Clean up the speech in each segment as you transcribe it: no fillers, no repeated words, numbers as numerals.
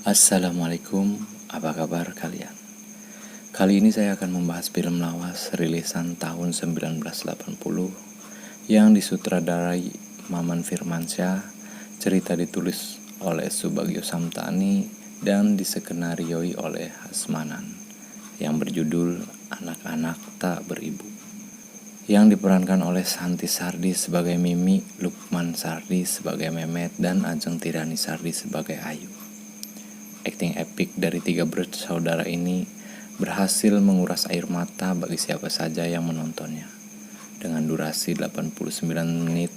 Assalamualaikum, apa kabar kalian? Kali ini saya akan membahas film lawas rilisan tahun 1980 yang disutradarai Maman Firmansyah, cerita ditulis oleh Subagio Samtani dan diskenarioi oleh Hasmanan, yang berjudul Anak-anak Tak Beribu, yang diperankan oleh Santi Sardi sebagai Mimi, Lukman Sardi sebagai Memet, dan Ajeng Tirani Sardi sebagai Ayu. Akting epik dari tiga bersaudara ini berhasil menguras air mata bagi siapa saja yang menontonnya. Dengan durasi 89 menit,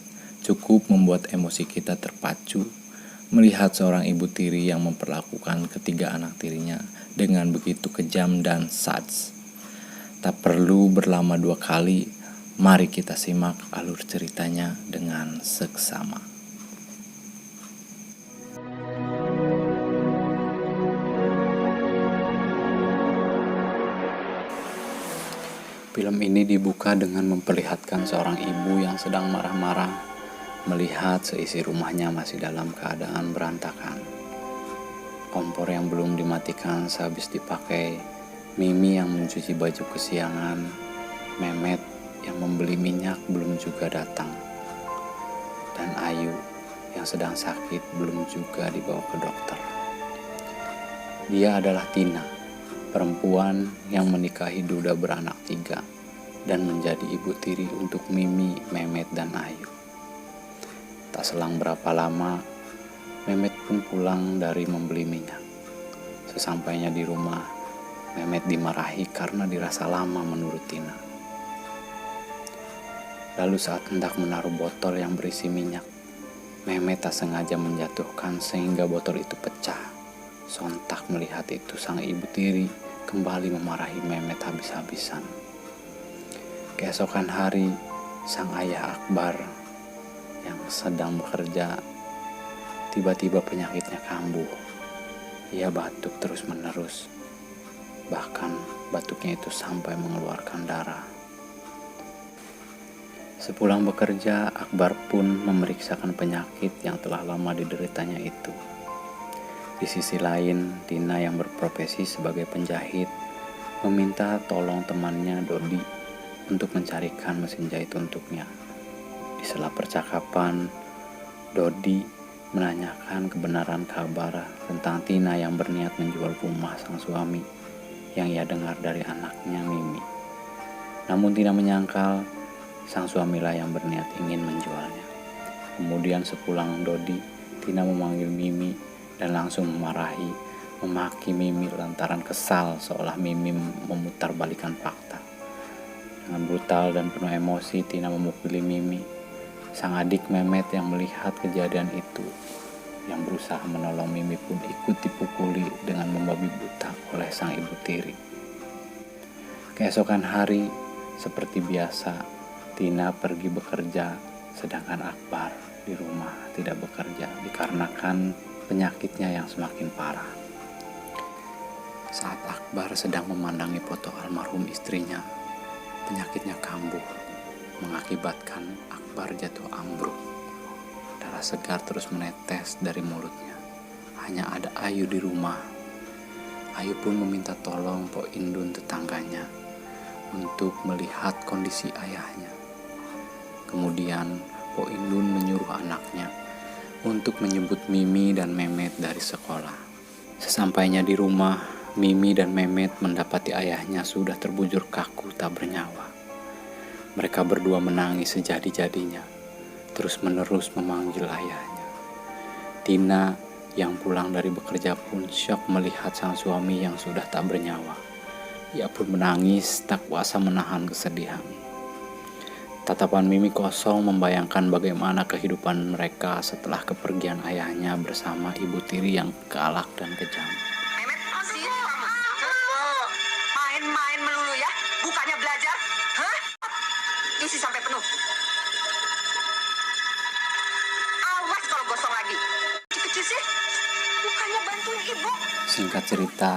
cukup membuat emosi kita terpacu melihat seorang ibu tiri yang memperlakukan ketiga anak tirinya dengan begitu kejam dan sadis. Tak perlu berlama dua kali, mari kita simak alur ceritanya dengan seksama. Film ini dibuka dengan memperlihatkan seorang ibu yang sedang marah-marah melihat seisi rumahnya masih dalam keadaan berantakan. Kompor yang belum dimatikan sehabis dipakai, Mimi yang mencuci baju kesiangan, Memet yang membeli minyak belum juga datang, dan Ayu yang sedang sakit belum juga dibawa ke dokter. Dia adalah Tina, perempuan yang menikahi duda beranak 3 dan menjadi ibu tiri untuk Mimi, Memet, dan Ayu. Tak selang berapa lama, Memet pun pulang dari membeli minyak. Sesampainya di rumah, Memet dimarahi karena dirasa lama menurut Tina. Lalu saat hendak menaruh botol yang berisi minyak, Memet tak sengaja menjatuhkan sehingga botol itu pecah. Sontak melihat itu, sang ibu tiri kembali memarahi Memet habis-habisan. Keesokan hari, sang ayah Akbar yang sedang bekerja tiba-tiba penyakitnya kambuh. Ia batuk terus-menerus, bahkan batuknya itu sampai mengeluarkan darah. Sepulang bekerja, Akbar pun memeriksakan penyakit yang telah lama dideritanya itu. Di sisi lain, Tina yang berprofesi sebagai penjahit meminta tolong temannya Dodi untuk mencarikan mesin jahit untuknya. Di sela percakapan, Dodi menanyakan kebenaran kabar tentang Tina yang berniat menjual rumah sang suami yang ia dengar dari anaknya Mimi. Namun Tina menyangkal sang suamilah yang berniat ingin menjualnya. Kemudian sepulang Dodi, Tina memanggil Mimi dan langsung memaki Mimi lantaran kesal seolah Mimi memutarbalikkan fakta. Dengan brutal dan penuh emosi, Tina memukuli Mimi. Sang adik Memet yang melihat kejadian itu, yang berusaha menolong Mimi pun ikut dipukuli dengan membabi buta oleh sang ibu tiri. Keesokan hari, seperti biasa, Tina pergi bekerja, sedangkan Akbar di rumah tidak bekerja dikarenakan penyakitnya yang semakin parah. Saat Akbar sedang memandangi foto almarhum istrinya, penyakitnya kambuh, mengakibatkan Akbar jatuh ambruk. Darah segar terus menetes dari mulutnya. Hanya ada Ayu di rumah. Ayu pun meminta tolong Po Indun tetangganya untuk melihat kondisi ayahnya. Kemudian Po Indun menyuruh anaknya untuk menjemput Mimi dan Memet dari sekolah. Sesampainya di rumah, Mimi dan Memet mendapati ayahnya sudah terbujur kaku tak bernyawa. Mereka berdua menangis sejadi-jadinya, terus-menerus memanggil ayahnya. Tina yang pulang dari bekerja pun syok melihat sang suami yang sudah tak bernyawa. Ia pun menangis tak kuasa menahan kesedihan. Tatapan Mimi kosong membayangkan bagaimana kehidupan mereka setelah kepergian ayahnya bersama ibu tiri yang galak dan kejam. Memet, sih main-main melulu ya, bukannya belajar. Hah? Isi sampai penuh. Awas kalau gosong lagi. Kecil-kecil sih, bukannya bantuin ibu. Singkat cerita,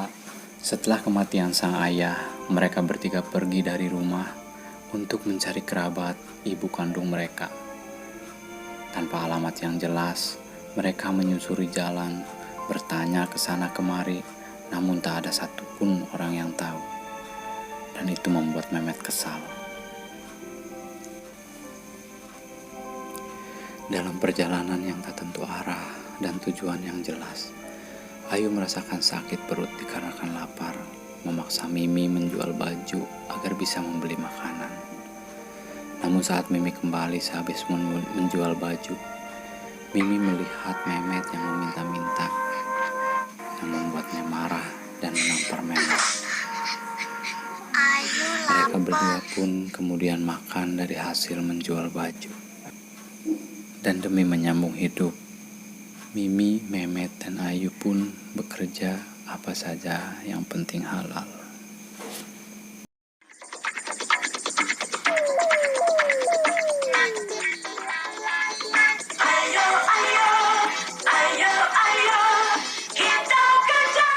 setelah kematian sang ayah, mereka bertiga pergi dari rumah untuk mencari kerabat ibu kandung mereka. Tanpa alamat yang jelas, mereka menyusuri jalan bertanya ke sana kemari, namun tak ada satupun orang yang tahu. Dan itu membuat Mehmet kesal. Dalam perjalanan yang tak tentu arah dan tujuan yang jelas, Ayu merasakan sakit perut dikarenakan lapar, memaksa Mimi menjual baju agar bisa membeli makanan. Namun saat Mimi kembali sehabis menjual baju, Mimi melihat Mehmet yang meminta-minta, yang membuatnya marah dan menampar Mehmet. Mereka berdua pun kemudian makan dari hasil menjual baju. Dan demi menyambung hidup, Mimi, Mehmet, dan Ayu pun bekerja apa saja yang penting halal. Ayo, ayo, ayo, ayo, kita kerja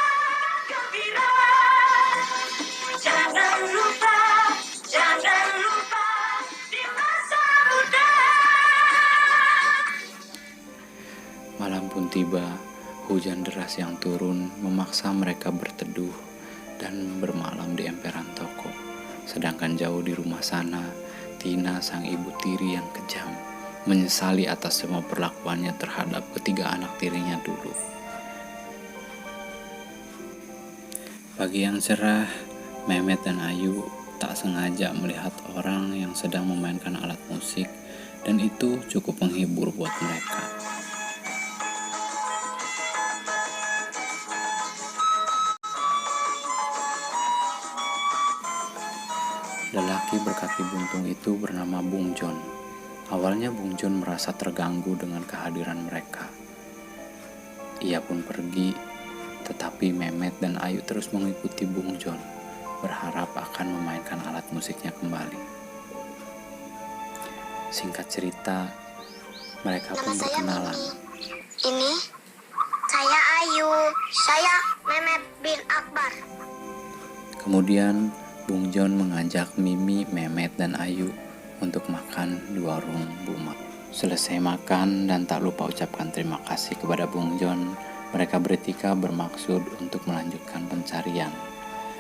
gembira. Jangan lupa di masa muda. Malam pun tiba, hujan deras yang turun memaksa mereka berteduh dan bermalam di emperan toko. Sedangkan jauh di rumah sana, Tina, sang ibu tiri yang kejam, menyesali atas semua perlakuannya terhadap ketiga anak tirinya dulu. Pagi yang cerah, Mehmet dan Ayu tak sengaja melihat orang yang sedang memainkan alat musik, dan itu cukup menghibur buat mereka. Lelaki berkaki buntung itu bernama Bung John. Awalnya Bung John merasa terganggu dengan kehadiran mereka. Ia pun pergi, tetapi Mehmet dan Ayu terus mengikuti Bung John, berharap akan memainkan alat musiknya kembali. Singkat cerita, mereka pun berkenalan. Ini saya Ayu, saya Mehmet bin Akbar. Kemudian Bung John mengajak Mimi, Mehmet, dan Ayu untuk makan di warung Bumak. Selesai makan dan tak lupa ucapkan terima kasih kepada Bung John, mereka bertiga bermaksud untuk melanjutkan pencarian.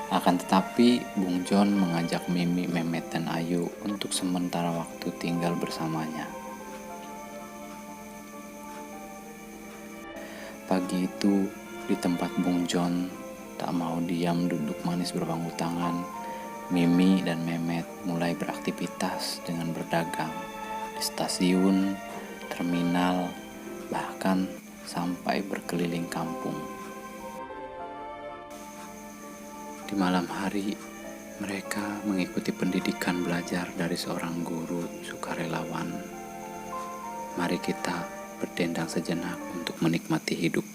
Akan tetapi, Bung John mengajak Mimi, Mehmet, dan Ayu untuk sementara waktu tinggal bersamanya. Pagi itu, di tempat Bung John tak mau diam duduk manis berpangku tangan, Mimi dan Mehmet mulai beraktivitas dengan berdagang di stasiun, terminal, bahkan sampai berkeliling kampung. Di malam hari, mereka mengikuti pendidikan belajar dari seorang guru sukarelawan. Mari kita berdendang sejenak untuk menikmati hidup.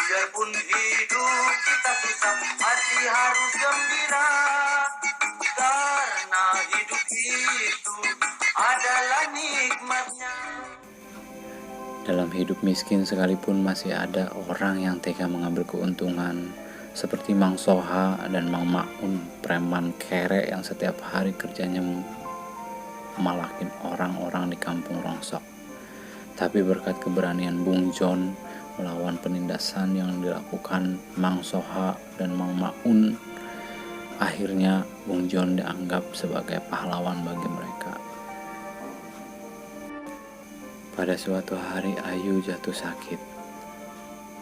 Biarpun hidup kita susah, hati harus gembira. Karena hidup itu adalah nikmatnya. Dalam hidup miskin sekalipun masih ada orang yang tega mengambil keuntungan, seperti Mang Soha dan Mang Maun, preman kere yang setiap hari kerjanya malakin orang-orang di kampung Rongsok. Tapi berkat keberanian Bung John melawan penindasan yang dilakukan Mang Soha dan Mang Maun, akhirnya Bung John dianggap sebagai pahlawan bagi mereka. Pada suatu hari Ayu jatuh sakit.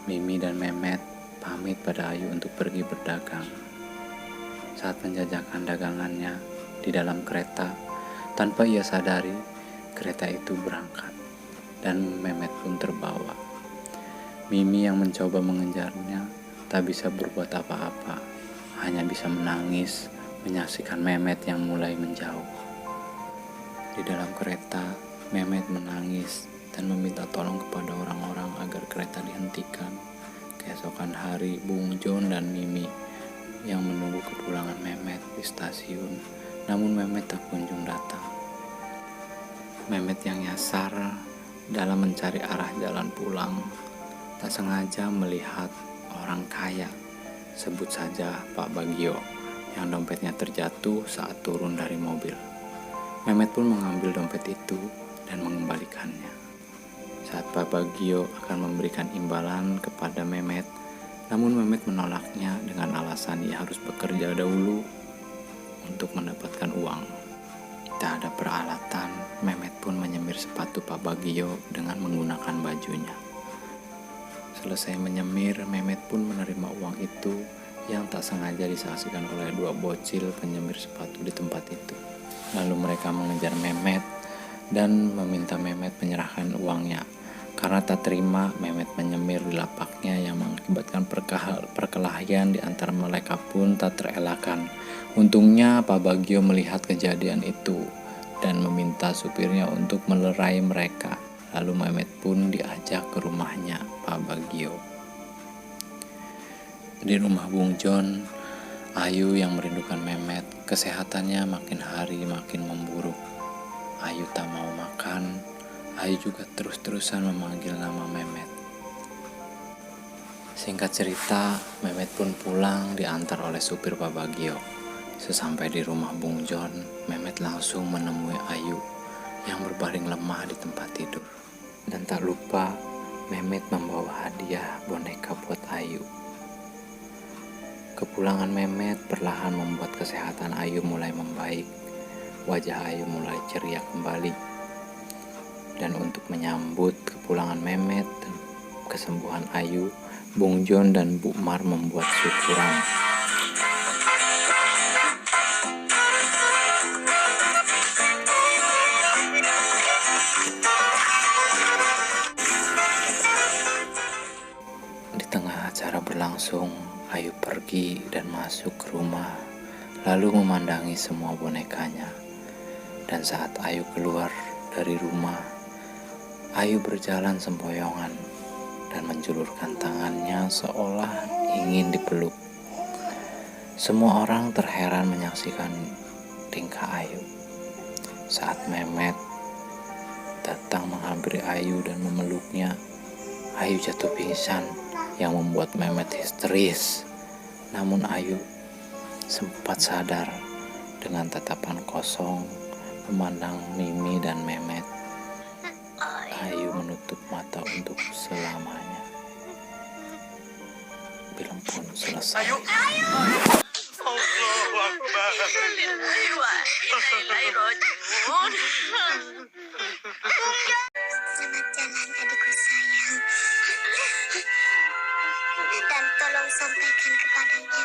Mimi dan Mehmet pamit pada Ayu untuk pergi berdagang. Saat menjajakan dagangannya di dalam kereta, tanpa ia sadari, kereta itu berangkat dan Mehmet pun terbawa. Mimi yang mencoba mengejarnya tak bisa berbuat apa-apa, hanya bisa menangis menyaksikan Mehmet yang mulai menjauh. Di dalam kereta, Mehmet menangis dan meminta tolong kepada orang-orang agar kereta dihentikan. Keesokan hari, Bung John dan Mimi yang menunggu kepulangan Mehmet di stasiun, namun Mehmet tak kunjung datang. Mehmet yang nyasar dalam mencari arah jalan pulang, tak sengaja melihat orang kaya, sebut saja Pak Bagio, yang dompetnya terjatuh saat turun dari mobil. Mehmet pun mengambil dompet itu dan mengembalikannya. Saat Pak Bagio akan memberikan imbalan kepada Mehmet, namun Mehmet menolaknya dengan alasan ia harus bekerja dahulu untuk mendapatkan uang. Tak ada peralatan, Mehmet pun menyemir sepatu Pak Bagio dengan menggunakan bajunya. Selesai menyemir, Mehmet pun menerima uang itu yang tak sengaja disaksikan oleh dua bocil penyemir sepatu di tempat itu. Lalu mereka mengejar Mehmet dan meminta Mehmet menyerahkan uangnya. Karena tak terima, Mehmet menyemir di lapaknya yang mengakibatkan perkelahian di antara mereka pun tak terelakkan. Untungnya Pak Bagio melihat kejadian itu dan meminta supirnya untuk melerai mereka. Lalu Mehmet pun diajak ke rumahnya Pak Bagio. Di rumah Bung John, Ayu yang merindukan Mehmet, kesehatannya makin hari makin memburuk. Ayu tak mau makan, Ayu juga terus-terusan memanggil nama Mehmet. Singkat cerita, Mehmet pun pulang diantar oleh supir Pak Bagio. Sesampai di rumah Bung John, Mehmet langsung menemui Ayu yang berbaring lemah di tempat tidur. Dan tak lupa, Mehmet membawa hadiah boneka buat Ayu. Kepulangan Mehmet perlahan membuat kesehatan Ayu mulai membaik. Wajah Ayu mulai ceria kembali. Dan untuk menyambut kepulangan Mehmet dan kesembuhan Ayu, Bung John dan Bu Mar membuat syukuran. Di tengah acara berlangsung, Ayu pergi dan masuk ke rumah, lalu memandangi semua bonekanya. Dan saat Ayu keluar dari rumah, Ayu berjalan sempoyongan dan menjulurkan tangannya seolah ingin dipeluk. Semua orang terheran menyaksikan tingkah Ayu. Saat Mehmet datang menghampiri Ayu dan memeluknya, Ayu jatuh pingsan yang membuat Mehmet histeris. Namun Ayu sempat sadar dengan tatapan kosong memandang Mimi dan Mehmet. Ayu menutup mata untuk selamanya. Film pun selesai. Ayu. Allahu Akbar. Selamat jalan adikku sayang. Dan tolong sampaikan kepadanya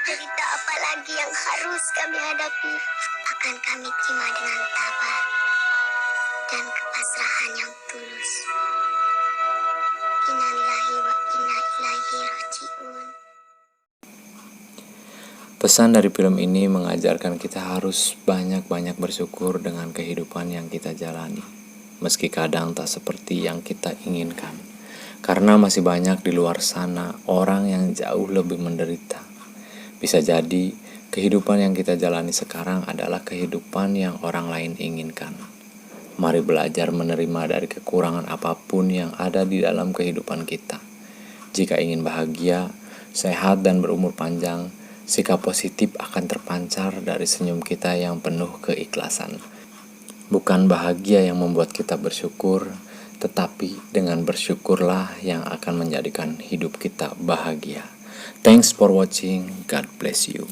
derita apa lagi yang harus kami hadapi akan kami terima dengan tabah dan kepasrahan yang tulus. Innalillahi wa inna ilaihi raji'un. Pesan dari film ini mengajarkan kita harus banyak-banyak bersyukur dengan kehidupan yang kita jalani, meski kadang tak seperti yang kita inginkan. Karena masih banyak di luar sana orang yang jauh lebih menderita. Bisa jadi kehidupan yang kita jalani sekarang adalah kehidupan yang orang lain inginkan. Mari belajar menerima dari kekurangan apapun yang ada di dalam kehidupan kita. Jika ingin bahagia, sehat dan berumur panjang, sikap positif akan terpancar dari senyum kita yang penuh keikhlasan. Bukan bahagia yang membuat kita bersyukur, tetapi dengan bersyukurlah yang akan menjadikan hidup kita bahagia. Thanks for watching. God bless you.